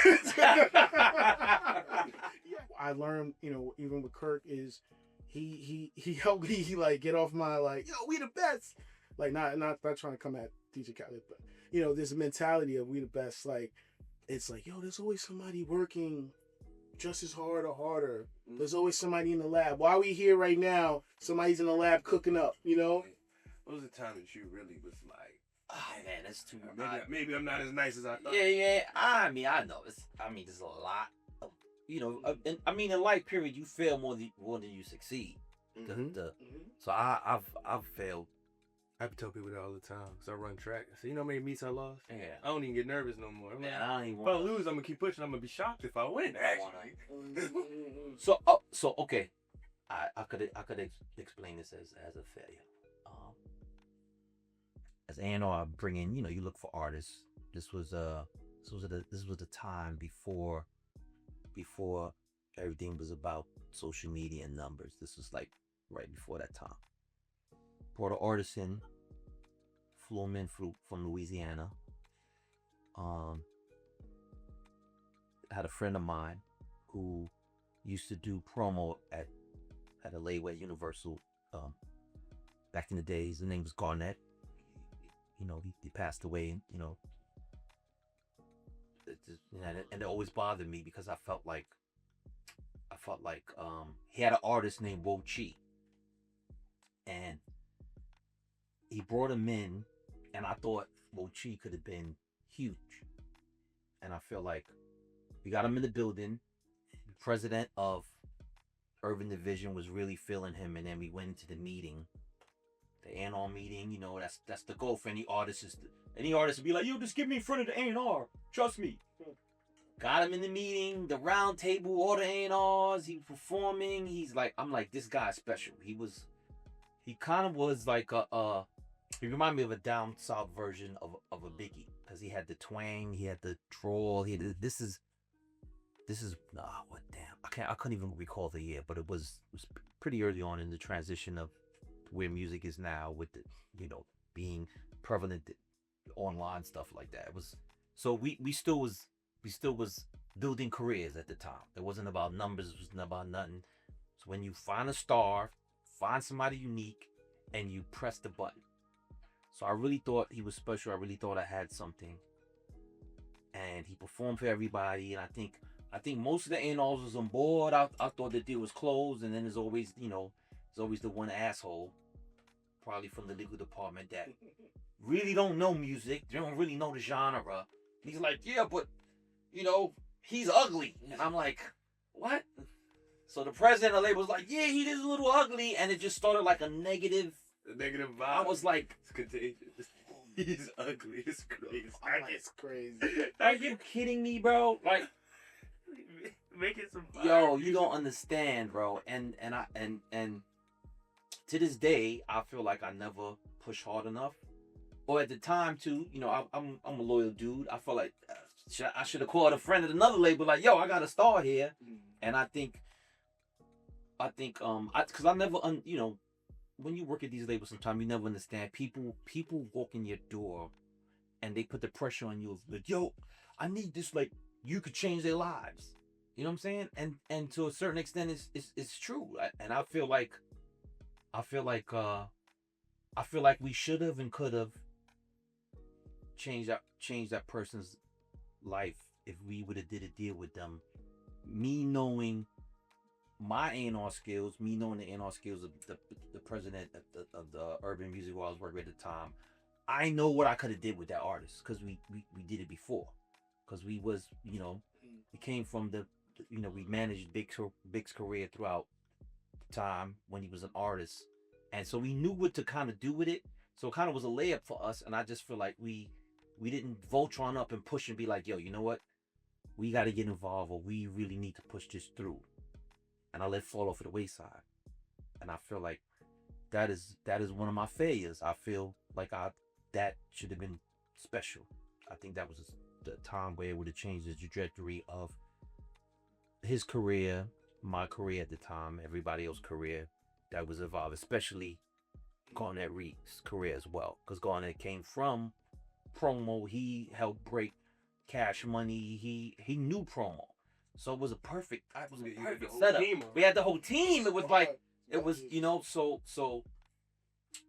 I learned, even with Kirk, is he helped me like get off my like, we the best. Like not trying to come at DJ Khaled, but there's a mentality of we the best. Like it's like, there's always somebody working just as hard or harder. There's always somebody in the lab. While we here right now, somebody's in the lab cooking up, What was the time that you really was like, oh man, that's too maybe I'm not as nice as I thought? Yeah. I know. There's a lot of, in life period, you fail more than you succeed. So I've failed. I tell people that all the time, because I run track. I say, how many meets I lost? Yeah. I don't even get nervous no more. I'm Man, I don't even if I lose, I'm going to keep pushing. I'm going to be shocked if I win, actually. So okay. I could explain this as a failure. As A&R, I bring in, you look for artists. This was the time before everything was about social media and numbers. This was like right before that time. Brought an artist in, flew him in from Louisiana. Had a friend of mine who used to do promo at a label at Universal back in the days. His name was Garnett. He passed away, and it always bothered me because I felt like he had an artist named Wo Chi, and he brought him in, and I thought Wo Chi could have been huge. and I feel like we got him in the building. The president of Urban Division was really feeling him, and then we went into the meeting, the A&R meeting. You know, that's the goal for any artist. Any artist would be like, yo, just get me in front of the A&R. Trust me. Got him in the meeting, the round table, all the A&Rs. He was performing. He's like, I'm like, this guy's special. He kind of was like he reminded me of a down south version of a Biggie, because he had the twang, he had the drawl. This is what, damn, I couldn't even recall the year, but it was pretty early on in the transition of where music is now, with the, you know, being prevalent online stuff like that. It was, so we still was building careers at the time. It wasn't about numbers, it wasn't about nothing. So when you find a star, find somebody unique, and you press the button. So I really thought he was special. I really thought I had something, and he performed for everybody. And I think most of the A&Rs was on board. I thought the deal was closed, and then there's always, you know, there's always the one asshole, probably from the legal department, that really don't know music. They don't really know the genre. He's like, yeah, but, you know, he's ugly. And I'm like, what? So the president of the label was like, yeah, he is a little ugly. And it just started like a negative vibe. I was like, it's contagious. He's ugly. It's crazy. It's crazy. Are you kidding me, bro? Like, make it some fire. yo, you don't understand, bro. And to this day, I feel like I never pushed hard enough. Or at the time too, you know, I'm a loyal dude. I felt like I should have called a friend at another label, like, yo, I got a star here. And I think because I never you know, when you work at these labels, sometimes you never understand people walk in your door and they put the pressure on you, like, yo, I need this, like, you could change their lives. You know what I'm saying? And to a certain extent, it's true. And I feel like we should have and could have changed that person's life if we would have did a deal with them. Me knowing my A&R skills, me knowing the A&R skills of the president of the Urban Music World I was working with at the time, I know what I could have did with that artist, because we did it before. Because we was, you know, we came from the, you know, we managed Big's career throughout the time when he was an artist. And so we knew what to kind of do with it. So it kind of was a layup for us. And I just feel like we didn't Voltron up and push and be like, yo, you know what? We got to get involved, or we really need to push this through. And I let it fall off of the wayside. And I feel like that is one of my failures. I feel like that should have been special. I think that was the time where it would have changed the trajectory of his career, my career at the time, everybody else's career that was involved, especially Garnett Reed's career as well. Because Garnett came from promo. He helped break Cash Money. He knew promo. So it was a perfect setup. We had the whole team. It was like, it was, you know, so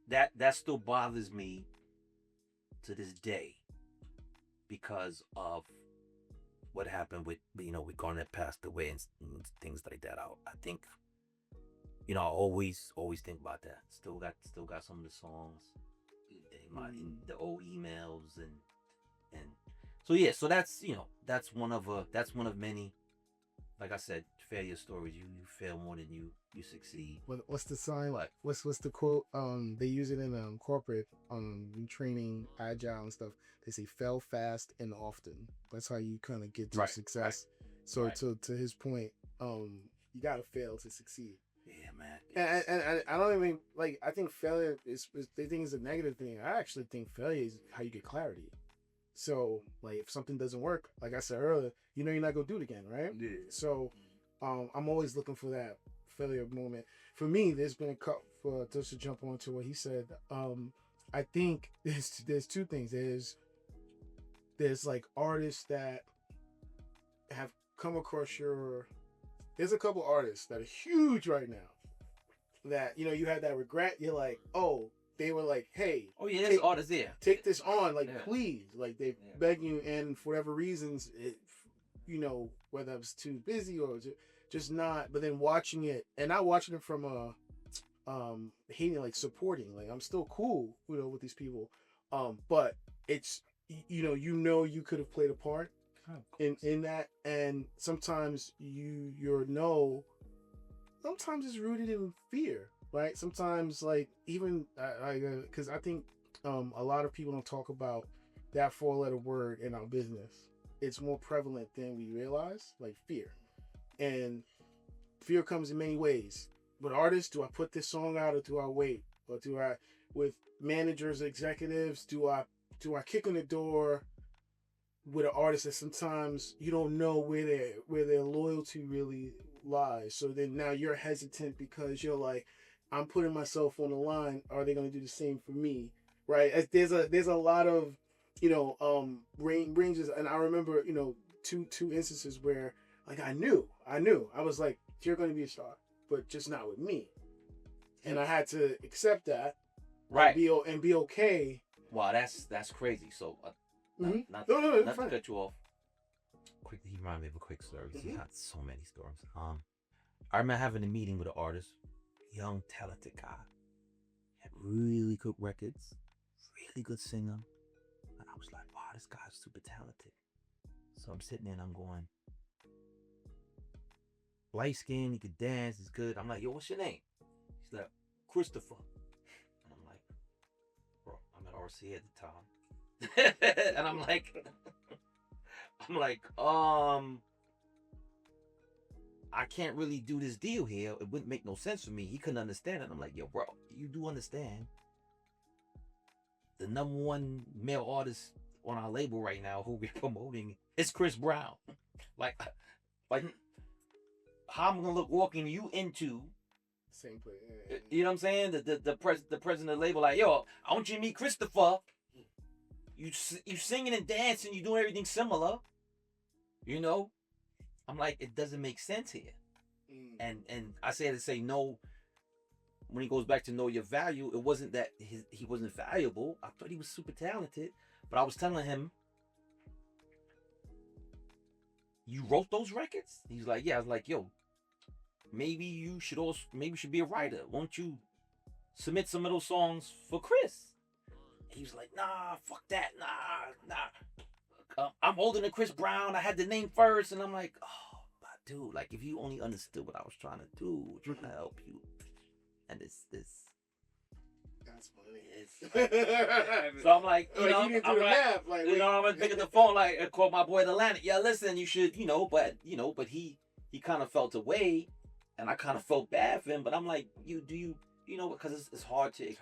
that still bothers me to this day, because of what happened with, you know, with Garnett passed away and things like that. I think, you know, I always think about that. Still got some of the songs in the old emails and so yeah. So that's, you know, that's one of many. Like I said, failure stories. You fail more than you succeed. What's the sign? What? What's the quote? They use it in corporate training, agile and stuff. They say fail fast and often. That's how you kind of get to success. Right. So to his point, you gotta fail to succeed. Yeah, man. And I don't even like. I think failure is they think it's a negative thing. I actually think failure is how you get clarity. So, like, if something doesn't work, like I said earlier, you know you're not gonna do it again, right? Yeah. So, I'm always looking for that failure moment. For me, there's been a couple. Just to jump on to what he said, I think there's two things. There's like artists that have come across your. There's a couple artists that are huge right now. That, you know, you had that regret. You're like, oh. They were like, hey, oh yeah, there's artists there. Take this on, like, please. Like, they beg you, and for whatever reasons, you know, whether it's too busy or just not. But then watching it, and not watching it from hating, like, supporting. Like, I'm still cool, you know, with these people. But it's, you know, you could have played a part, in that, and sometimes your no, sometimes it's rooted in fear, right? Sometimes like even because I think a lot of people don't talk about that 4-letter word in our business. It's more prevalent than we realize, like fear, and fear comes in many ways. With artists, do I put this song out or do I wait, or do I with managers, executives, do I kick on the door with an artist that sometimes you don't know where their loyalty really lies. So then now you're hesitant because you're like, I'm putting myself on the line. Are they going to do the same for me? Right? There's a lot of ranges, and I remember two instances where like I knew I was like, you're going to be a star, but just not with me, and I had to accept that, Right. and be okay. Wow, that's crazy. So, not No, to cut you off. Quickly, he reminded me of a quick story. He had so many stories. I remember having a meeting with an artist, young, talented guy, had really good records, really good singer. And I was like, wow, this guy's super talented. So I'm sitting there and I'm going, light skin, he could dance, he's good. I'm like, yo, what's your name? He's like, Christopher. And I'm like, bro, I'm at RCA at the time. And I'm like, I can't really do this deal here. It wouldn't make no sense for me. He couldn't understand it. I'm like, yo, bro, you do understand the #1 male artist on our label right now who we're promoting is Chris Brown. like how I'm gonna look walking you into Same place. you know what I'm saying? The president of the label, like, yo, I want you to meet Christopher. You singing and dancing, you doing everything similar. I'm like, it doesn't make sense here. And I say to say no. When he goes back to know your value, it wasn't that he wasn't valuable. I thought he was super talented, but I was telling him, you wrote those records? He's like, yeah. I was like, yo, maybe you should be a writer. Won't you submit some of those songs for Chris? He was like, nah, fuck that, nah. I'm older than Chris Brown. I had the name first, and I'm like, oh, but dude, like if you only understood what I was trying to do, trying to help you. And this. That's funny. So I'm like, I'm gonna pick up the phone, like, and call my boy Atlantic. Yeah, listen, you should, but he kind of felt away, and I kind of felt bad for him. But I'm like, because it's hard to.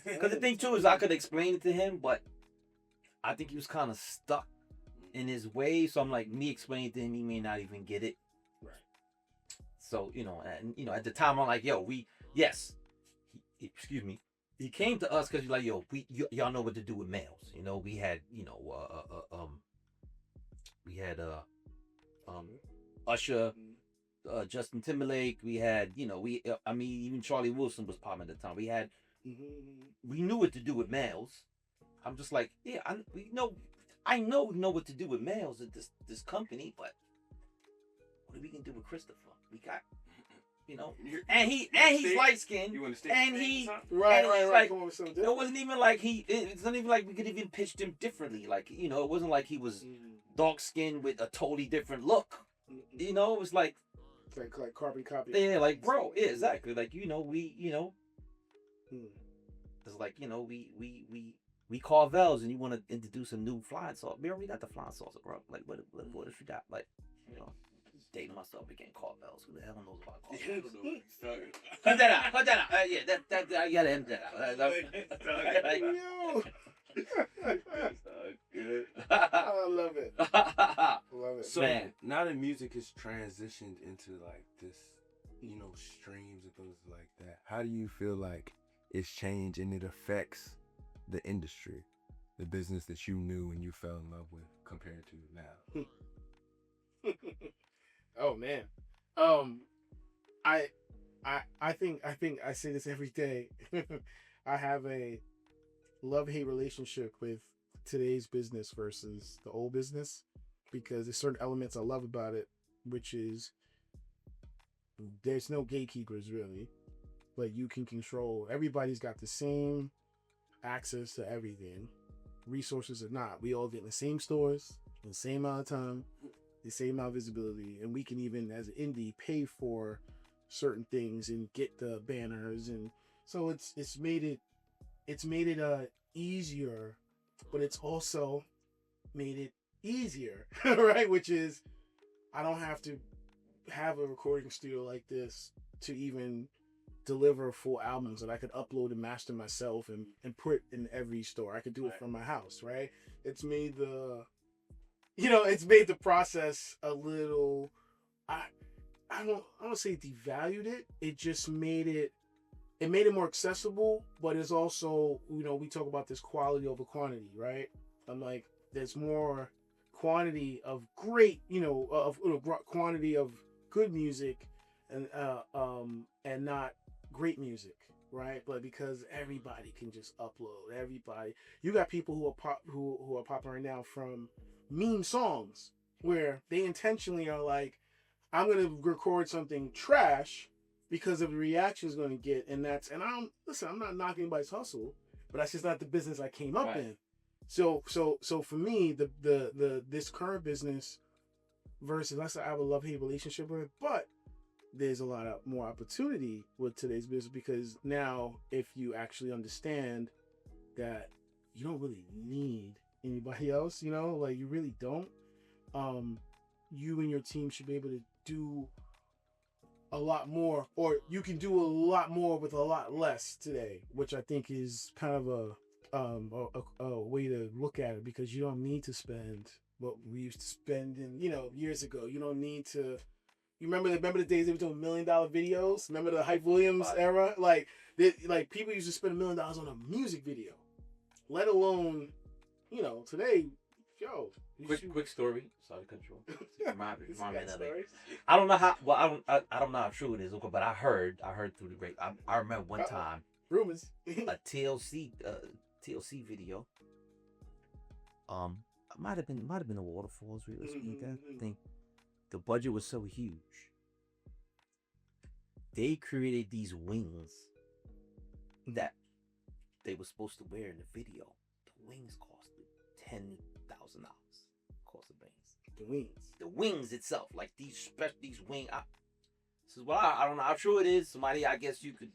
Because the thing too is I could explain it to him, but I think he was kind of stuck in his way. So I'm like, me explaining to him, he may not even get it. So, at the time I'm like, yo, excuse me. He came to us because he's like, yo, y'all know what to do with males. We had, Usher, Justin Timberlake. We had, even Charlie Wilson was popping at the time. We knew what to do with males. I'm just like, yeah, I know we know what to do with males at this company, but what are we gonna do with Christopher? We got, and he's light skinned, and he right. Like, it wasn't even like it's not even like we could even pitch him differently. Like, it wasn't like he was dark skinned with a totally different look. It was like carbon copy. Yeah, like, bro, yeah, exactly. Like, it's like, we Carvels, and you want to introduce a new flying sauce. We already got the flying sauce, bro. Like, what else you got? Like, dating myself again, Carvels. Who the hell knows about Carvels? Cut that out. Yeah, that I gotta end that out. Yo. I love it. Love it. So Man. Now that music has transitioned into like this, streams and things like that, how do you feel like it's changed and it affects the industry, the business that you knew and you fell in love with compared to now? Oh man. I think I say this every day. I have a love-hate relationship with today's business versus the old business, because there's certain elements I love about it, which is there's no gatekeepers really, but you can control. Everybody's got the same access to everything. Resources or not, we all get in the same stores, in the same amount of time, the same amount of visibility, and we can even, as an indie, pay for certain things and get the banners, and so it's made it easier, but it's also made it easier, right? Which is, I don't have to have a recording studio like this to even deliver full albums that I could upload and master myself and put in every store. I could do it from my house, right? It's made it's made the process a little, I don't say devalued it. It just made it more accessible, but it's also, we talk about this quality over quantity, right? I'm like, there's more quantity of great, quantity of good music and not great music, right? But because everybody can just upload, you got people who are popping right now from meme songs where they intentionally are like, I'm gonna record something trash because of the reaction it's going to get, and I'm not knocking anybody's hustle, but that's just not the business I came up in. So for me, the this current business versus, I have a love-hate relationship with it, but there's a lot of more opportunity with today's business, because now if you actually understand that you don't really need anybody else, like you really don't, you and your team should be able to do a lot more, or you can do a lot more with a lot less today, which I think is kind of a way to look at it, because you don't need to spend what we used to spend in years ago. You don't need to. You remember the days they were doing $1 million videos? Remember the Hype Williams era? Like people used to spend $1 million on a music video, let alone today. Quick story. Sorry to cut you off. Remind me of it. I don't know how. Well, I don't know how true it is, but I heard through the great. I remember one time rumors a TLC video. Might have been the Waterfalls or something like that. I think the budget was so huge. They created these wings that they were supposed to wear in the video. The wings costed $10,000. Cost of wings. The wings itself, like these wings. This is what I don't know how true it is. Somebody, I guess you could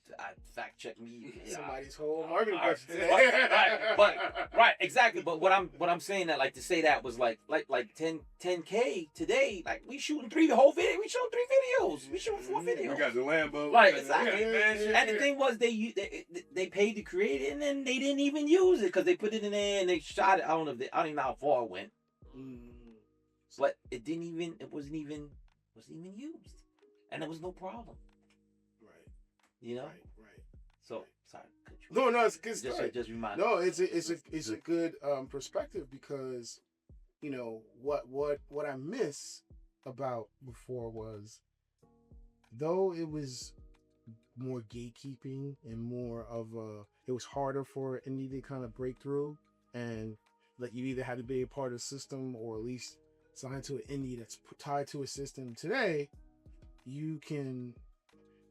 fact check me. Somebody's whole marketing question today. Right, exactly. But what I'm saying, that, like, to say that was like 10K today. Like, we shooting 3 videos. We shooting 4 videos. We got the Lambo. Right, exactly. And the thing was, they paid to create it, and then they didn't even use it because they put it in there and they shot it. I don't even know how far it went. But it wasn't even used. And there was no problem. Right. Right. So, sorry. No, it's a good story. Just remind. No, it's a good perspective, because what I miss about before was, though it was more gatekeeping and more of it was harder for indie to kind of break through, and like you either had to be a part of the system or at least sign to an indie that's tied to a system. Today, you can,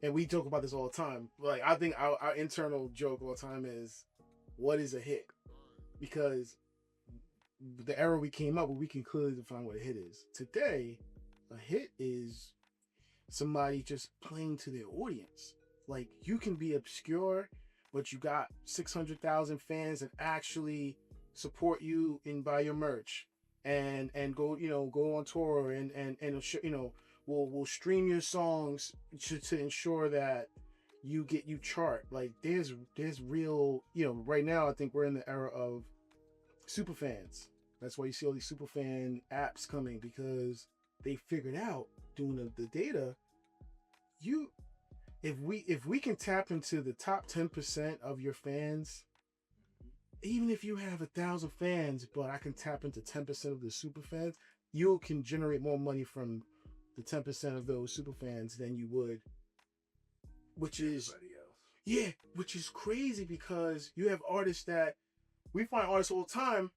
and we talk about this all the time. Like, I think our internal joke all the time is, what is a hit? Because the era we came up with, we can clearly define what a hit is. Today, a hit is somebody just playing to their audience. Like, you can be obscure, but you got 600,000 fans that actually support you and buy your merch and go go on tour and will stream your songs to ensure that you chart. Like, there's real, right now I think we're in the era of super fans. That's why you see all these super fan apps coming, because they figured out, doing the data, if we can tap into the top 10% of your fans, even if you have 1,000 fans, but I can tap into 10% of the super fans, you can generate more money from the 10% of those super fans than you would, which is crazy, because you have artists that we find artists all the time,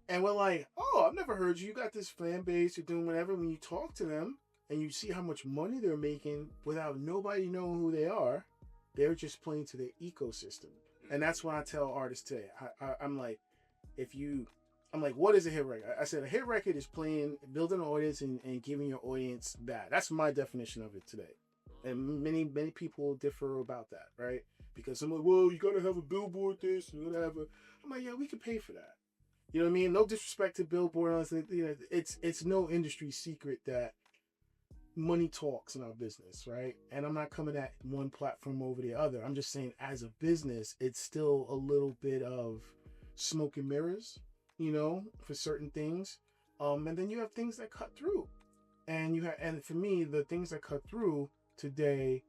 and we're like, oh, I've never heard you. You got this fan base, you're doing whatever. When you talk to them and you see how much money they're making without nobody knowing who they are, they're just playing to their ecosystem. And that's what I tell artists today. I'm like, if you I'm like, what is a hit record? I said a hit record is building an audience and giving your audience that. That's my definition of it today. And many people differ about that, right? Because I'm like, well, you gotta have a billboard this, you gotta have a. I'm like, yeah, we can pay for that. You know what I mean? No disrespect to billboard, you know, it's no industry secret that money talks in our business, right? And I'm not coming at one platform over the other. I'm just saying, as a business, it's still a little bit of smoke and mirrors, you know, for certain things. And then you have things that cut through, and for me, the things that cut through today,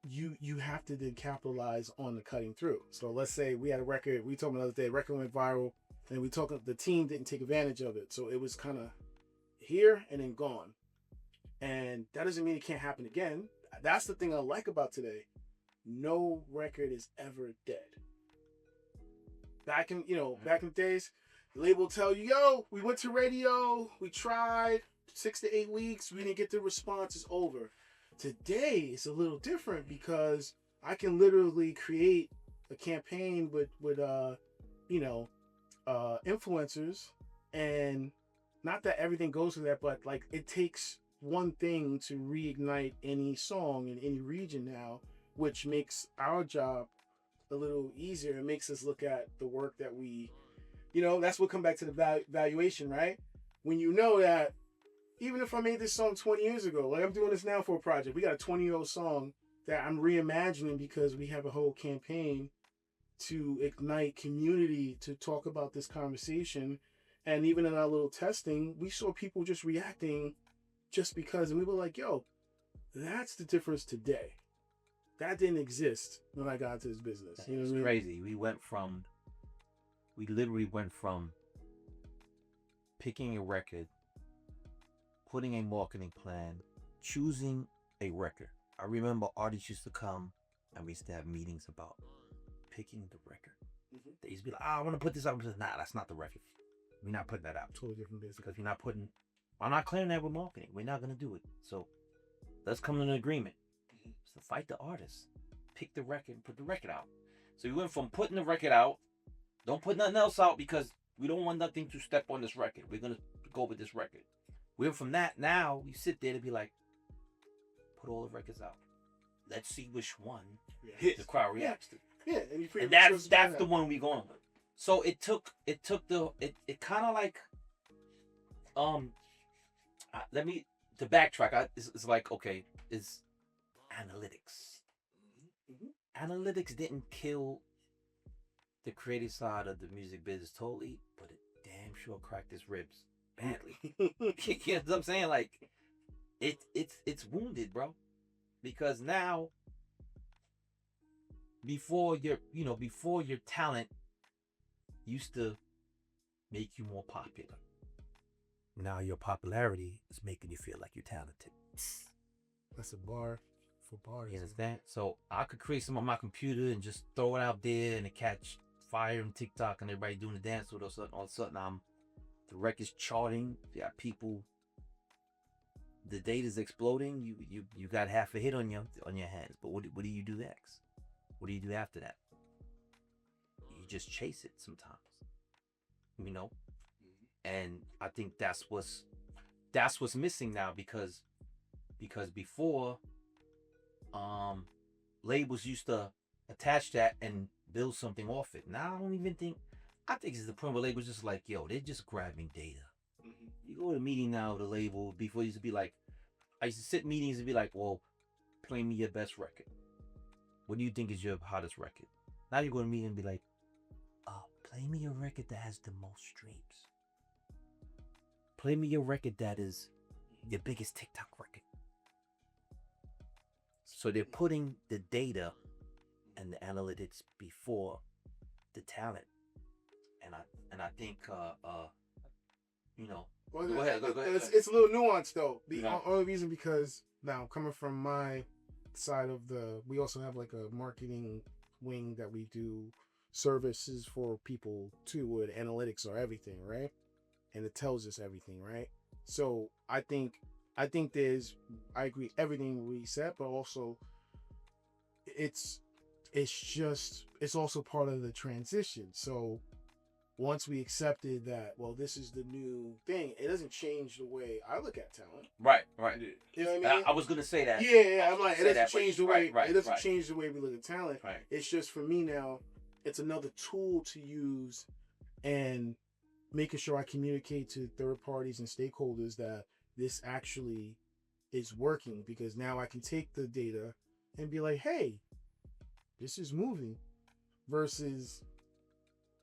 you have to then capitalize on the cutting through. So let's say we had a record, we told me the other day, record went viral, and the team didn't take advantage of it, so it was kind of here and then gone. And that doesn't mean it can't happen again. That's the thing I like about today. No record is ever dead. Back in the days, the label will tell you, yo, we went to radio, we tried 6 to 8 weeks, we didn't get the response, it's over. Today it's a little different because I can literally create a campaign with influencers, and not that everything goes to that, but like it takes one thing to reignite any song in any region now, which makes our job a little easier. It makes us look at the work that we, that's what come back to the valuation, right? When you know that even if I made this song 20 years ago, like I'm doing this now for a project, we got a 20-year-old song that I'm reimagining because we have a whole campaign to ignite community to talk about this conversation. And even in our little testing, we saw people just reacting just because, and we were like, yo, that's the difference today. That didn't exist when I got into this business. You know what I mean? Crazy. We literally went from picking a record, putting a marketing plan, choosing a record. I remember artists used to come and we used to have meetings about picking the record. Mm-hmm. They used to be like, I want to put this out. Nah, that's not the record. We're not putting that out. Totally different business. Because I'm not clearing that with marketing. We're not going to do it. So let's come to an agreement. Mm-hmm. So fight the artist. Pick the record and put the record out. So we went from putting the record out, don't put nothing else out because we don't want nothing to step on this record. We're going to go with this record. We went from that, now we sit there to be like, put all the records out. Let's see which one the crowd reacts to. Yeah, and that's the one we going with. So it kind of like, to backtrack, it's like, okay, it's analytics. Mm-hmm. Analytics didn't kill the creative side of the music business totally, but it damn sure cracked his ribs badly. You know what I'm saying? Like, it's wounded, bro. Because now, before your talent used to make you more popular. Now your popularity is making you feel like you're talented. That's a bar for bars. You understand? So I could create some on my computer and just throw it out there and it catch fire on TikTok and everybody doing the dance with us. All of a sudden, the record's charting. You got people. The data's exploding. You got half a hit on your hands. But what do you do next? What do you do after that? You just chase it sometimes. And I think that's what's missing now because before labels used to attach that and build something off it. Now I think it's the point where labels just like, yo, they're just grabbing data. Mm-hmm. You go to a meeting now with a label. Before, it used to be like, I used to sit in meetings and be like, well, play me your best record. What do you think is your hottest record? Now you go to a meeting and be like, play me a record that has the most streams. Play me a record that is your biggest TikTok record. So they're putting the data and the analytics before the talent. And I think Well, go ahead. It's a little nuanced though. The only reason because now coming from my side of we also have like a marketing wing that we do services for people too, where the analytics are everything, right? And it tells us everything, right? So I think I agree everything we said, but also it's also part of the transition. So once we accepted that, well, this is the new thing, it doesn't change the way I look at talent. Right. You know what I mean? I was gonna say that. Yeah, I'm like, it Say doesn't that, but change the right, way right, it doesn't right. change the way we look at talent. Right. It's just for me now, it's another tool to use and making sure I communicate to third parties and stakeholders that this actually is working, because now I can take the data and be like, hey, this is moving, versus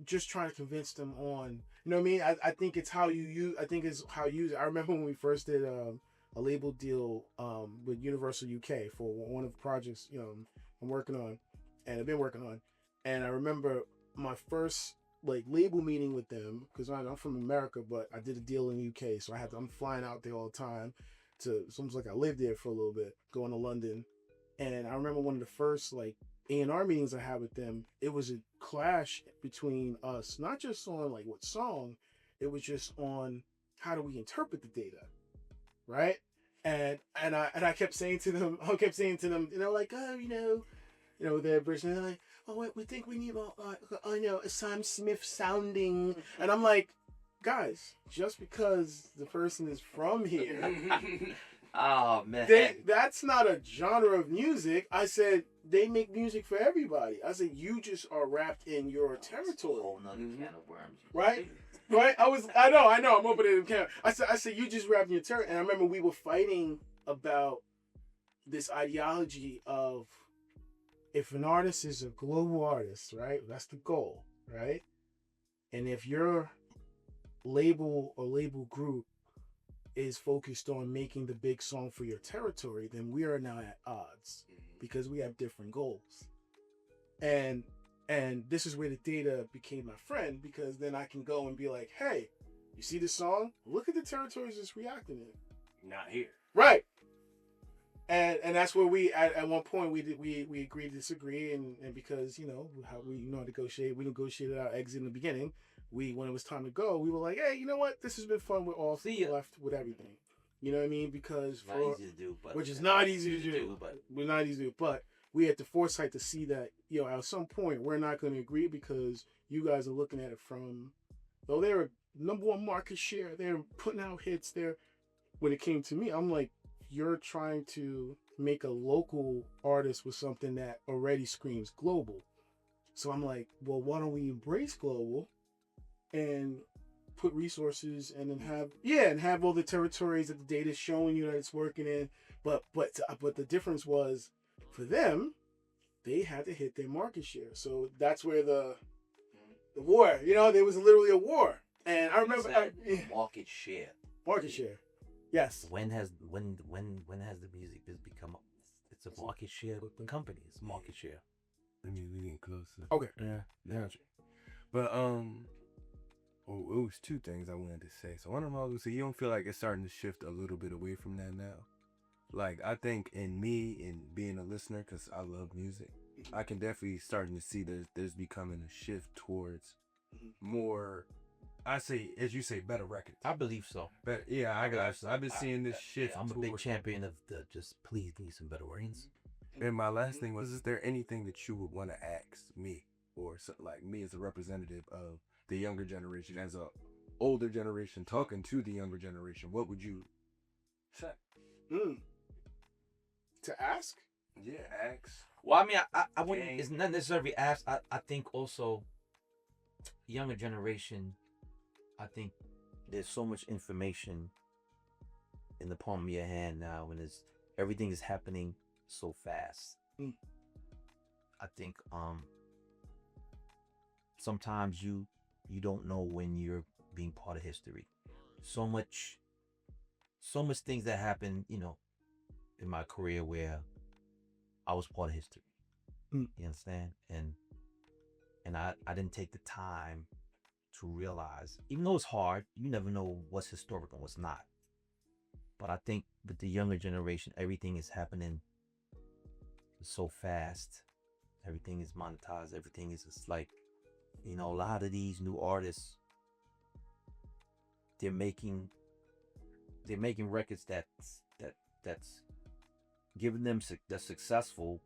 just trying to convince them on, you know what I mean? I think it's how you use, I think it's how you use it. I remember when we first did a label deal with Universal UK for one of the projects, I'm working on, and I've been working on. And I remember my first like label meeting with them, because I'm from America, but I did a deal in the UK, so I'm flying out there all the time. It's almost like I lived there for a little bit, going to London. And I remember one of the first like A&R meetings I had with them, it was a clash between us, not just on like what song, it was just on how do we interpret the data, right? And I kept saying to them, like, their version, like, oh, we think we need a Sam Smith sounding, and I'm like, guys, just because the person is from here, oh man, that's not a genre of music. I said they make music for everybody. I said you just are wrapped in your territory. whole nother can of worms, right? Right? I know. I'm opening the camera. I said you just wrapped in your territory, and I remember we were fighting about this ideology of, if an artist is a global artist, right? That's the goal, right? And if your label or label group is focused on making the big song for your territory, then we are now at odds, because we have different goals. And this is where the data became my friend, because then I can go and be like, hey, you see this song? Look at the territories it's reacting in. Not here. Right. And that's where we at one point we agreed to disagree, and because how we negotiate, we negotiated our exit in the beginning. When it was time to go, we were like, hey, you know what? This has been fun. We're all left with everything. You know what I mean? Because not easy to do, but which is not easy to do, but we're not easy to do. But we had the foresight to see that at some point we're not going to agree, because you guys are looking at it from, though they're number one market share, they're putting out hits. When it came to me, I'm like, you're trying to make a local artist with something that already screams global. So I'm like, well, why don't we embrace global and put resources and then have all the territories that the data is showing you that it's working in. But the difference was, for them, they had to hit their market share. So that's where the war, there was literally a war. And I remember market share. Market share. Yes. When has the music business become it's a market share company? It's market share. I mean, we getting closer. Okay. Yeah. But it was two things I wanted to say. So one of them, I was gonna say, you don't feel like it's starting to shift a little bit away from that now? Like, I think in me, in being a listener, because I love music, I can definitely starting to see there's becoming a shift towards more, I say, as you say, better records. I believe so. But yeah, I've been seeing this shift. I'm a big champion of the just please give me some better records. And my last thing was, is there anything that you would want to ask me, or like me as a representative of the younger generation, as a older generation talking to the younger generation? What would you say? To ask? Yeah, ask. Well, I mean, I wouldn't. It's not necessarily ask. I think also younger generation. I think there's so much information in the palm of your hand now, when everything is happening so fast. I think sometimes you don't know when you're being part of history. So much things that happen, in my career where I was part of history. You understand? And I didn't take the time to realize, even though it's hard, you never know what's historic and what's not. But I think with the younger generation, everything is happening so fast. Everything is monetized. Everything is just like, a lot of these new artists, they're making records that's giving them that's successful,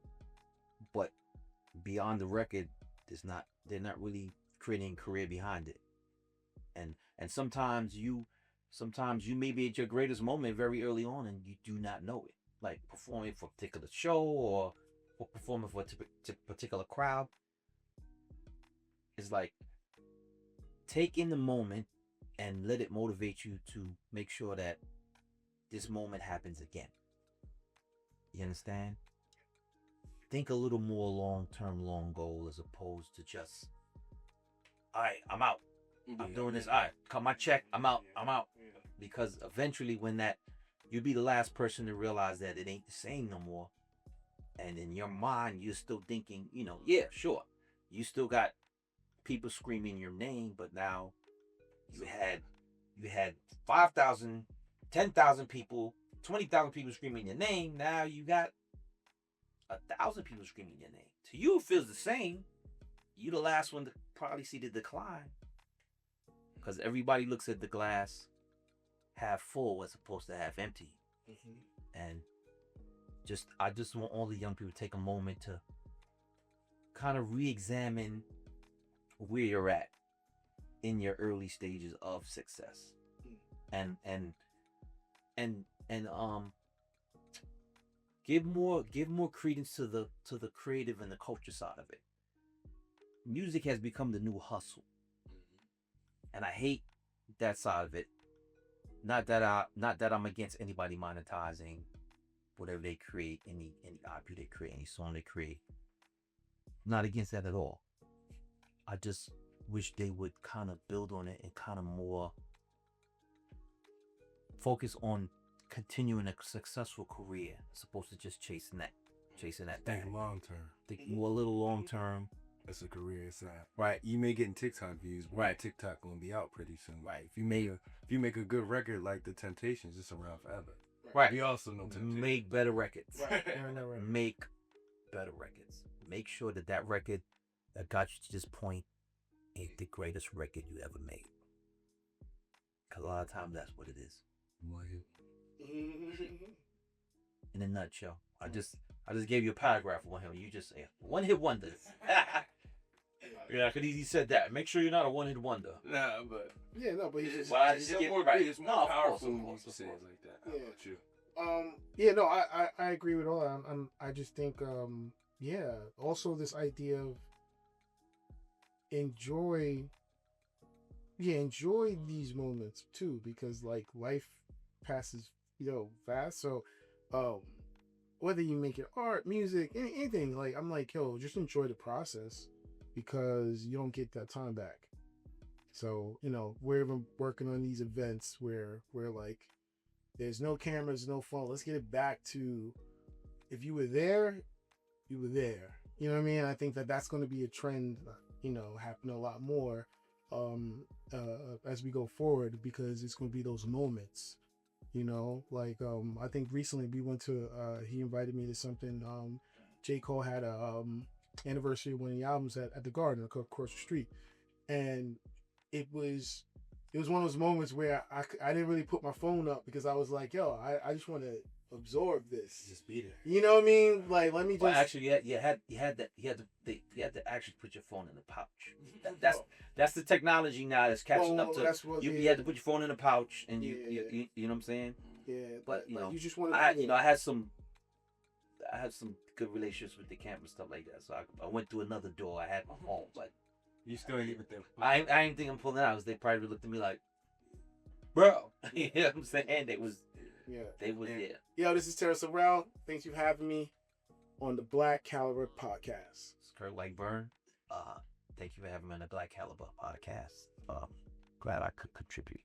but beyond the record, they're not really creating a career behind it. And sometimes you may be at your greatest moment very early on and you do not know it. Like performing for a particular show or performing for a particular crowd. It's like take in the moment and let it motivate you to make sure that this moment happens again. You understand? Think a little more long-term, long goal as opposed to just, all right, I'm out. I'm doing this. All right, cut my check. I'm out. Because eventually you'll be the last person to realize that it ain't the same no more. And in your mind, you're still thinking, yeah, sure. You still got people screaming your name, but now you had 5,000, 10,000 people, 20,000 people screaming your name. Now you got 1,000 people screaming your name. To you, it feels the same. You the last one to probably see the decline. Because everybody looks at the glass half full as opposed to half empty. And I just want all the young people to take a moment to kind of re-examine where you're at in your early stages of success. And give more credence to the creative and the culture side of it. Music has become the new hustle. And I hate that side of it. Not that I'm against anybody monetizing whatever they create, any IP they create, any song they create. Not against that at all. I just wish they would kind of build on it and kind of more focus on continuing a successful career as opposed to just chasing that Think bag. long term. Think more a little long term. It's a career. It's not. Right. You may get in TikTok views, but Right. TikTok gonna be out pretty soon. Right. If you make a good record like the Temptations, it's around forever. Right. We also know Temptations. Make better records. Right. Make better records. Make sure that record that got you to this point ain't the greatest record you ever made. Cause a lot of times that's what it is. In a nutshell. I just gave you a paragraph of one hit. You just say one hit wonder. Yeah, I could easily said that. Make sure you're not a one hit wonder. Nah, but Yeah, no, but he's just. Well, I it's just get more, right. it's more No, of powerful course, when of you say it course. like that. How Yeah. about you? Yeah, no, I agree with all that. I just think, yeah. Also, this idea of enjoy these moments too, because like life passes, fast. So, whether you make it art, music, anything, like I'm like, yo, just enjoy the process because you don't get that time back. So, we're even working on these events where we're like, there's no cameras, no phone. Let's get it back to if you were there, you were there. You know what I mean? I think that's going to be a trend, happening a lot more as we go forward because it's going to be those moments. I think recently we went to he invited me to something. J. Cole had a anniversary of one of the albums at the Garden across the street, and it was one of those moments where I didn't really put my phone up because I was like, yo, I just want to absorb this. Just be there. You know what I mean? Like, let me just. Well, actually, you had to actually put your phone in the pouch. That's the technology now that's catching up to. You had to put your phone in the pouch, and you know what I'm saying. Yeah, but you just want I had some good relationships with the camp and stuff like that. So I went through another door. I had my phone, but You still ain't even think. I ain't think I'm pulling it out. 'Cause they probably looked at me like, bro. You know what I'm saying? They was there. Yo, this is Terrance Laurel. Thanks for having me on the Black Caliber podcast. It's Kirk Lightburn. Thank you for having me on the Black Caliber podcast. Glad I could contribute.